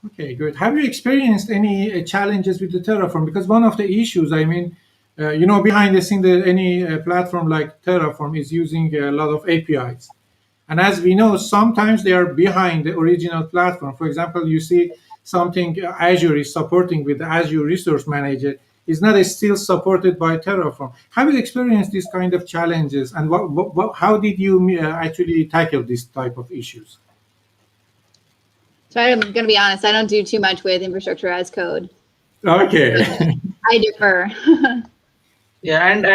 Okay, good. Have you experienced any challenges with the Terraform? Because one of the issues, behind the scene, any platform like Terraform is using a lot of APIs. And as we know, sometimes they are behind the original platform. For example, you see something Azure is supporting with the Azure Resource Manager is not still supported by Terraform. Have you experienced these kind of challenges? And how did you actually tackle this type of issues? So I'm going to be honest, I don't do too much with infrastructure as code. Okay. I defer. Yeah, and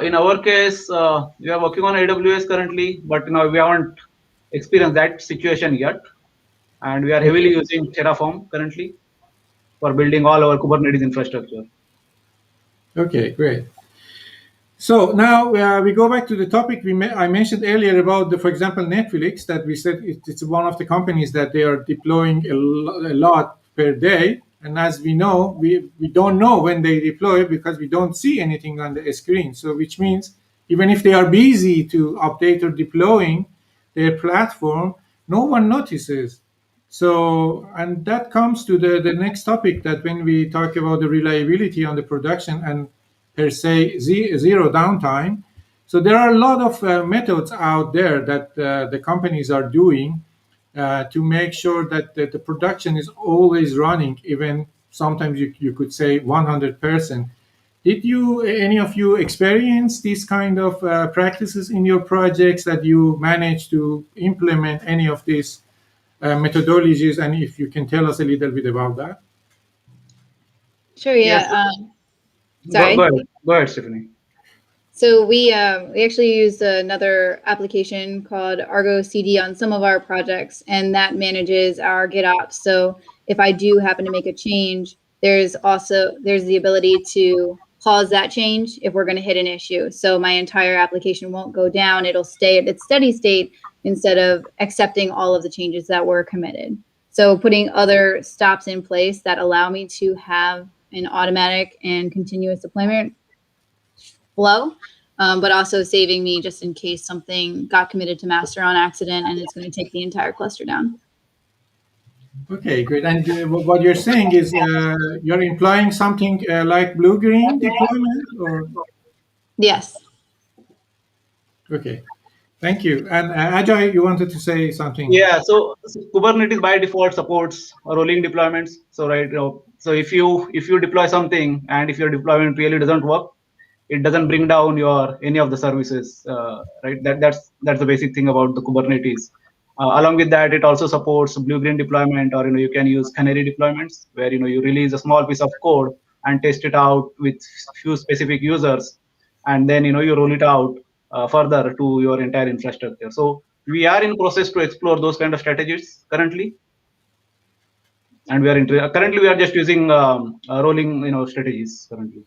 in our case, we are working on AWS currently, but we haven't experienced that situation yet, and we are heavily using Terraform currently for building all our Kubernetes infrastructure. Okay, great. So now we go back to the topic I mentioned earlier about, for example, Netflix, that we said it's one of the companies that they are deploying a lot per day. And as we know, we don't know when they deploy because we don't see anything on the screen. So which means even if they are busy to update or deploying their platform, no one notices. So, and that comes to the next topic, that when we talk about the reliability on the production and per se zero downtime. So there are a lot of methods out there that the companies are doing to make sure that the production is always running, even sometimes you could say 100%. Did any of you experience these kind of practices in your projects, that you managed to implement any of these methodologies? And if you can tell us a little bit about that. Sure, yeah. Sorry. Go ahead, Stephanie. So we actually used another application called Argo CD on some of our projects, and that manages our GitOps. So if I do happen to make a change, there's the ability to pause that change if we're going to hit an issue. So my entire application won't go down. It'll stay at its steady state instead of accepting all of the changes that were committed. So putting other stops in place that allow me to have an automatic and continuous deployment flow, but also saving me just in case something got committed to master on accident and it's going to take the entire cluster down. Okay, great. And what you're saying is you're implying something like blue-green deployment, or? Yes. Okay, thank you. And Ajay, you wanted to say something? Yeah, so Kubernetes by default supports rolling deployments. So right, so if you deploy something and if your deployment really doesn't work, it doesn't bring down your any of the services, right? That's the basic thing about the Kubernetes. Along with that, it also supports blue-green deployment, or you can use canary deployments, where you release a small piece of code and test it out with few specific users, and then you roll it out further to your entire infrastructure. So we are in process to explore those kind of strategies currently, and currently we are just using rolling strategies currently.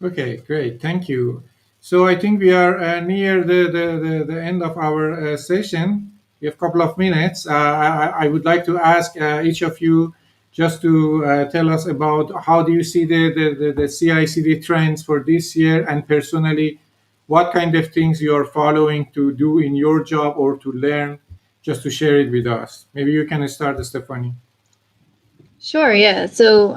Okay, great. Thank you. So I think we are near the end of our session. We have a couple of minutes. I would like to ask each of you just to tell us about how do you see the CI/CD trends for this year, and personally, what kind of things you are following to do in your job or to learn, just to share it with us. Maybe you can start, Stephanie. Sure, yeah. So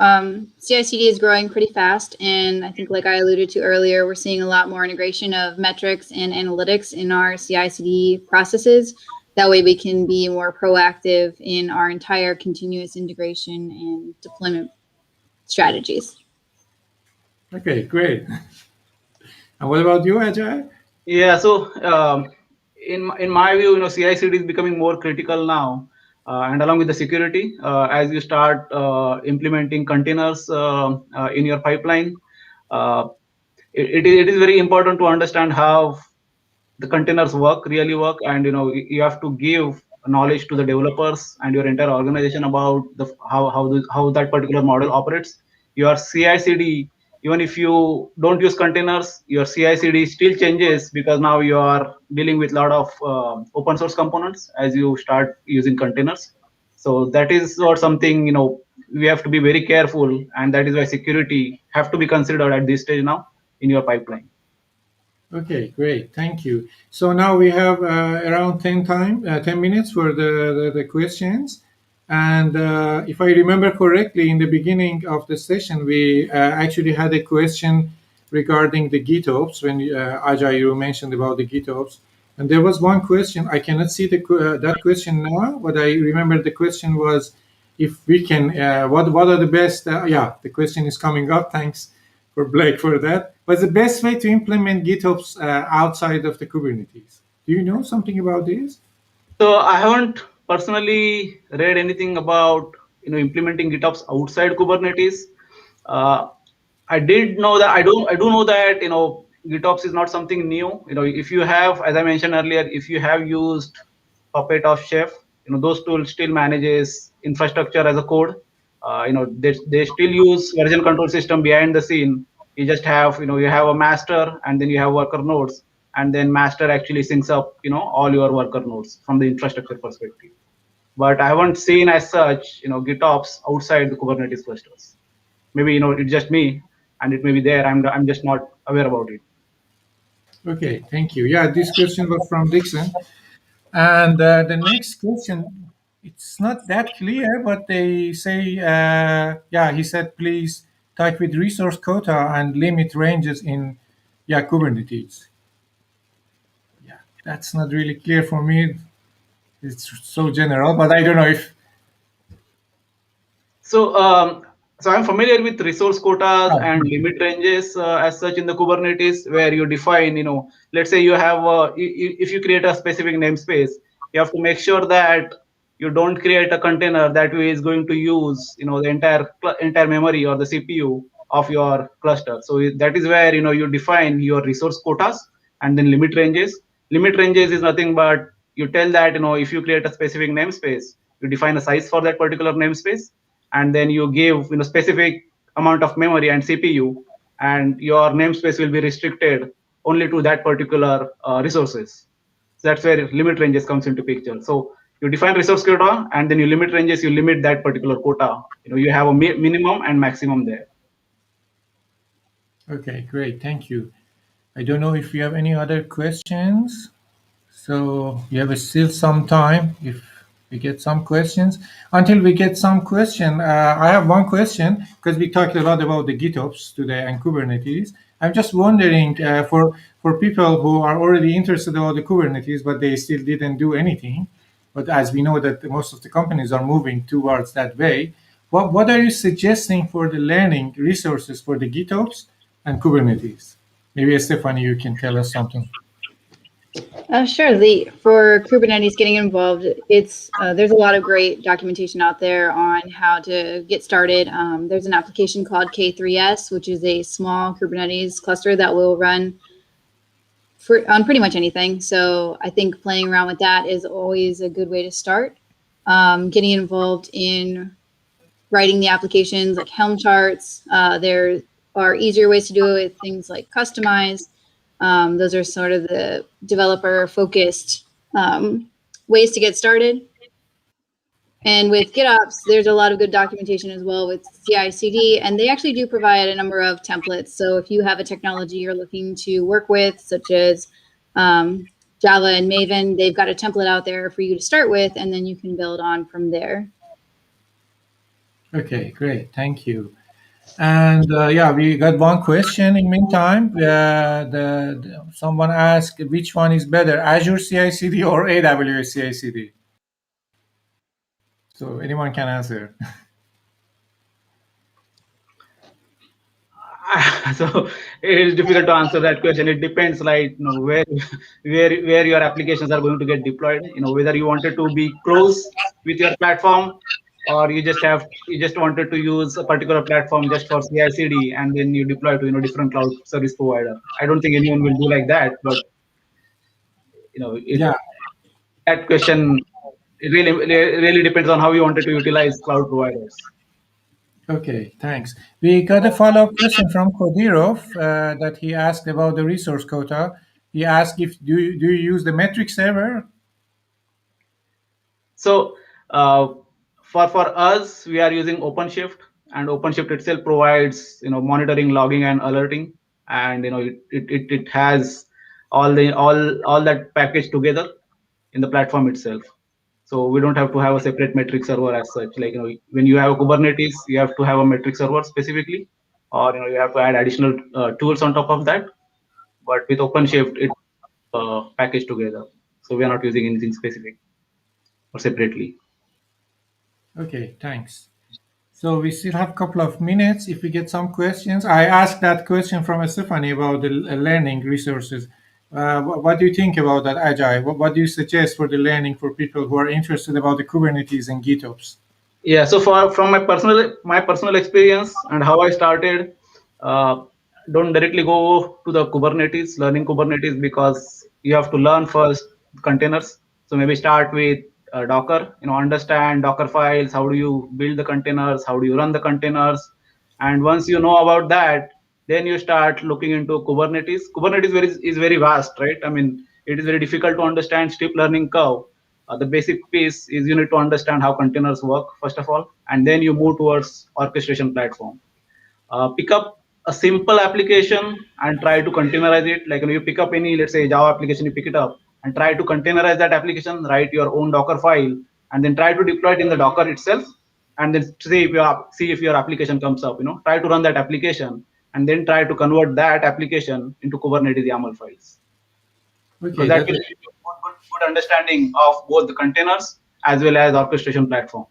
CI/CD is growing pretty fast, and I think, like I alluded to earlier, we're seeing a lot more integration of metrics and analytics in our CI/CD processes. That way we can be more proactive in our entire continuous integration and deployment strategies. Okay, great. And what about you, Ajay? Yeah, so in my view, CI/CD is becoming more critical now, and along with the security, as you start implementing containers in your pipeline, uh, it is very important to understand how the containers really work, and you have to give knowledge to the developers and your entire organization about how that particular model operates. Your CI/CD, even if you don't use containers, your CI/CD still changes, because now you are dealing with a lot of open source components as you start using containers. So that is what something we have to be very careful, and that is why security have to be considered at this stage now in your pipeline. Okay, great. Thank you. So now we have around 10 minutes for the questions. And if I remember correctly, in the beginning of the session, we actually had a question regarding the GitOps when Ajay, you mentioned about the GitOps. And there was one question. I cannot see that question now, but I remember the question was if we can, what are the best, yeah, the question is coming up. Thanks for Blake for that. What's the best way to implement GitOps outside of the Kubernetes? Do you know something about this? So I haven't personally read anything about implementing GitOps outside Kubernetes. Uh, I did know that I do know that GitOps is not something new. If you have, as I mentioned earlier, if you have used Puppet or Chef, those tools still manages infrastructure as a code. They still use version control system behind the scene. You just have you have a master, and then you have worker nodes, and then master actually syncs up all your worker nodes from the infrastructure perspective. But I haven't seen as such GitOps outside the Kubernetes clusters. Maybe it's just me, and it may be there. I'm just not aware about it. Okay, thank you. Yeah, this question was from Dixon. And the next question, it's not that clear, but they say, yeah, he said, please type with resource quota and limit ranges in, yeah, Kubernetes. Yeah, that's not really clear for me. It's so general, but I don't know if. So, so I'm familiar with resource quotas Oh, and limit ranges as such in the Kubernetes, where you define, let's say you have, if you create a specific namespace, you have to make sure that you don't create a container that way is going to use, the entire memory or the CPU of your cluster. So that is where you define your resource quotas and then limit ranges. Limit ranges is nothing but you tell that if you create a specific namespace, you define a size for that particular namespace, and then you give specific amount of memory and CPU and your namespace will be restricted only to that particular resources. So that's where limit ranges comes into picture. So you define resource quota, and then you limit ranges, you limit that particular quota. You have a minimum and maximum there. Okay, great. Thank you. I don't know if you have any other questions. So you have still some time if we get some questions. Until we get some question, I have one question because we talked a lot about the GitOps today and Kubernetes. I'm just wondering for people who are already interested about the Kubernetes, but they still didn't do anything. But as we know that most of the companies are moving towards that way, what are you suggesting for the learning resources for the GitOps and Kubernetes? Maybe Stephanie, you can tell us something. Sure. For Kubernetes getting involved, it's there's a lot of great documentation out there on how to get started. There's an application called K3s, which is a small Kubernetes cluster that will run on pretty much anything. So I think playing around with that is always a good way to start. Getting involved in writing the applications like Helm charts. There are easier ways to do it with things like Customize. Those are sort of the developer-focused ways to get started. And with GitOps, there's a lot of good documentation as well with CI/CD, and they actually do provide a number of templates. So if you have a technology you're looking to work with, such as Java and Maven, they've got a template out there for you to start with, and then you can build on from there. Okay, great. Thank you. And yeah, we got one question in meantime. Someone asked which one is better, Azure CI/CD or AWS CI/CD? So anyone can answer. So it is difficult to answer that question. It depends, like where your applications are going to get deployed. Whether you wanted to be close with your platform, or you just wanted to use a particular platform just for CI/CD, and then you deploy to different cloud service provider. I don't think anyone will do like that, but Yeah. that question it really depends on how you wanted to utilize cloud providers. Okay, thanks. We got a follow-up question from Kodirov that he asked about the resource quota. He asked if do you use the metric server? So for us, we are using OpenShift, and OpenShift itself provides monitoring, logging, and alerting, and it has all that package together in the platform itself. So we don't have to have a separate metric server as such. Like when you have a Kubernetes, you have to have a metric server specifically, or you have to add additional tools on top of that. But with OpenShift, it's packaged together. So we are not using anything specific or separately. Okay, thanks. So we still have a couple of minutes if we get some questions. I asked that question from Stephanie about the learning resources. What do you think about that, Ajay? What do you suggest for the learning for people who are interested about the Kubernetes and GitOps? Yeah, so from my personal experience and how I started, don't directly go to the learning Kubernetes, because you have to learn first containers. So maybe start with Docker, understand Docker files, how do you build the containers, how do you run the containers, and once you know about that, then you start looking into Kubernetes. Kubernetes is very vast, right? I mean, it is very difficult to understand, steep learning curve. The basic piece is you need to understand how containers work first of all, and then you move towards orchestration platform. Pick up a simple application and try to containerize it. Like you pick up any, let's say, Java application, you pick it up and try to containerize that application, write your own Docker file, and then try to deploy it in the Docker itself, and then see if your application comes up. Try to run that application, and then try to convert that application into Kubernetes YAML files. Okay, so that will give you good understanding of both the containers as well as orchestration platform.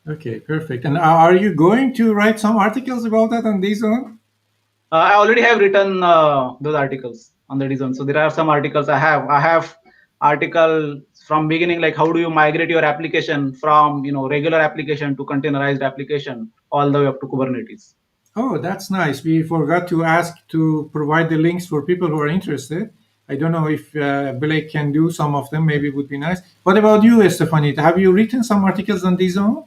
Okay, perfect. And are you going to write some articles about that on DZone? I already have written those articles on the DZone. So there are some articles I have. I have article from beginning, like how do you migrate your application from regular application to containerized application all the way up to Kubernetes. Oh, that's nice. We forgot to ask to provide the links for people who are interested. I don't know if Blake can do some of them. Maybe it would be nice. What about you, Stephanie? Have you written some articles on DZone?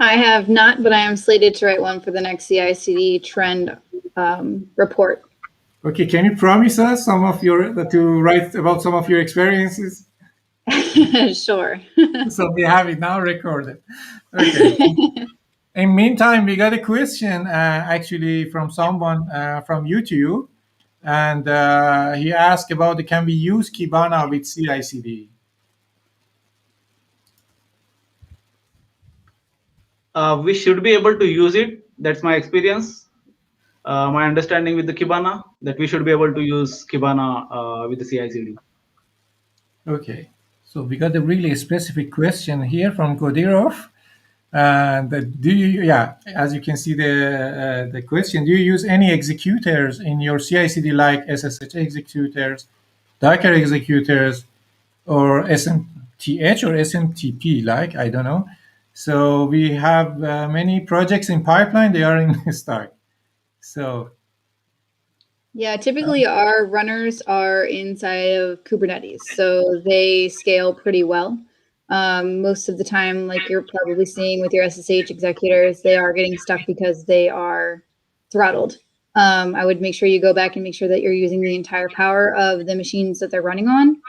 I have not, but I am slated to write one for the next CI/CD trend report. Okay, can you promise us to write about some of your experiences? Sure. So we have it now recorded. Okay. In meantime, we got a question actually from someone from YouTube, and he asked about can we use Kibana with CI/CD? We should be able to use it. That's my experience. My understanding with the Kibana, that we should be able to use Kibana with the CI/CD. Okay, so we got a really specific question here from Kodirov. And as you can see the question, do you use any executors in your CI/CD like SSH executors, Docker executors, or SMTH or SMTP? Like I don't know. So we have many projects in pipeline. They are in Stack. So Yeah, typically our runners are inside of Kubernetes, so they scale pretty well. Most of the time, like you're probably seeing with your SSH executors, they are getting stuck because they are throttled. I would make sure you go back and make sure that you're using the entire power of the machines that they're running on,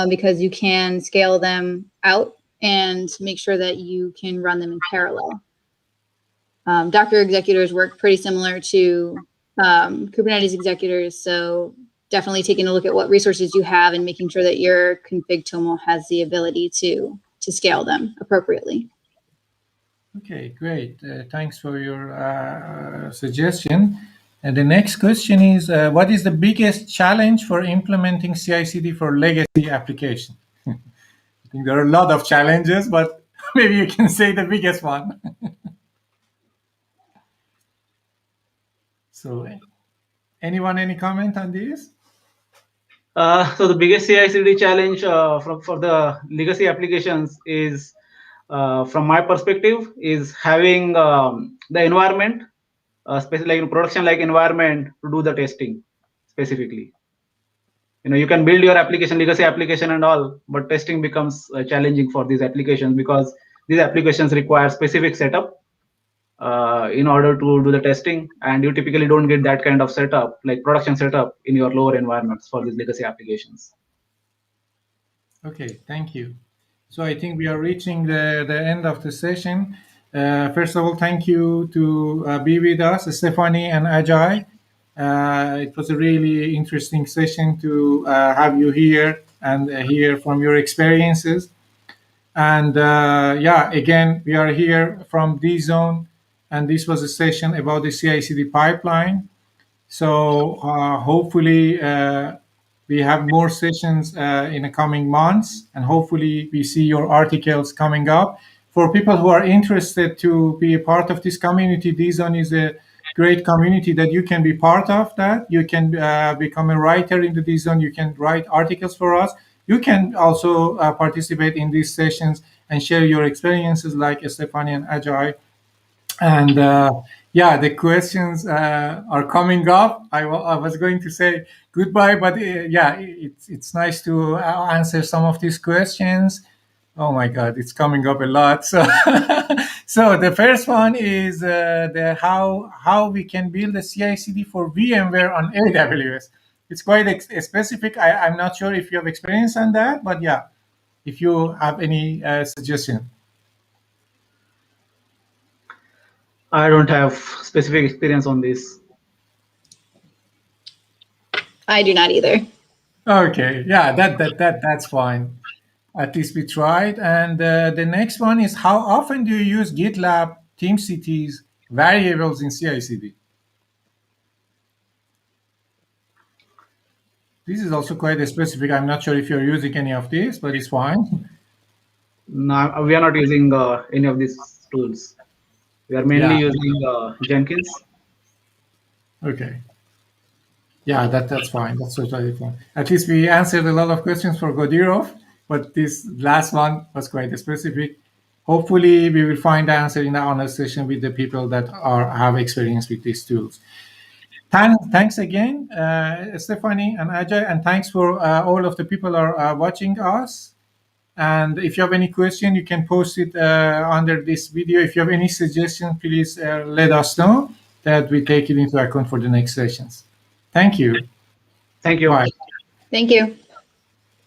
because you can scale them out and make sure that you can run them in parallel. Docker executors work pretty similar to Kubernetes executors, so definitely taking a look at what resources you have and making sure that your config toml has the ability to scale them appropriately. okay, great. Thanks for your suggestion. And the next question is, what is the biggest challenge for implementing CI/CD for legacy application? I think there are a lot of challenges, but maybe you can say the biggest one. So, anyone, any comment on this? So the biggest CI/CD challenge for the legacy applications is, from my perspective, is having the environment, like in production-like environment, to do the testing specifically. You can build your application, legacy application and all, but testing becomes challenging for these applications because these applications require specific setup in order to do the testing, and you typically don't get that kind of setup, like production setup, in your lower environments for these legacy applications. Okay, thank you. So I think we are reaching the end of the session. First of all, thank you to be with us, Stephanie and Ajay. It was a really interesting session to have you here and hear from your experiences. And again, we are here from DZone, and this was a session about the CI/CD pipeline. So hopefully we have more sessions in the coming months, and hopefully we see your articles coming up. For people who are interested to be a part of this community, DZone is a great community that you can be part of. That you can become a writer in the DZone. You can write articles for us. You can also participate in these sessions and share your experiences like Stephanie and Ajay. And the questions are coming up. I was going to say goodbye, but it's nice to answer some of these questions. Oh my God, it's coming up a lot. So, so the first one is the how we can build a CI/CD for VMware on AWS. It's quite specific. I'm not sure if you have experience on that, but yeah, if you have any suggestion. I don't have specific experience on this. I do not either. Okay, yeah, that's fine. At least we tried. And the next one is how often do you use GitLab, Teamcity's variables in CI/CD? This is also quite specific. I'm not sure if you're using any of these, but it's fine. No, we are not using any of these tools. We are mainly using Jenkins. Okay. Yeah, that's fine. That's totally fine. At least we answered a lot of questions for Godirov, but this last one was quite specific. Hopefully, we will find the answer in the honor session with the people that have experience with these tools. Thanks again, Stephanie and Ajay, and thanks for all of the people are watching us. And if you have any question, you can post it under this video. If you have any suggestion, please let us know that we take it into account for the next sessions. Thank you. Thank you. Bye. Thank you.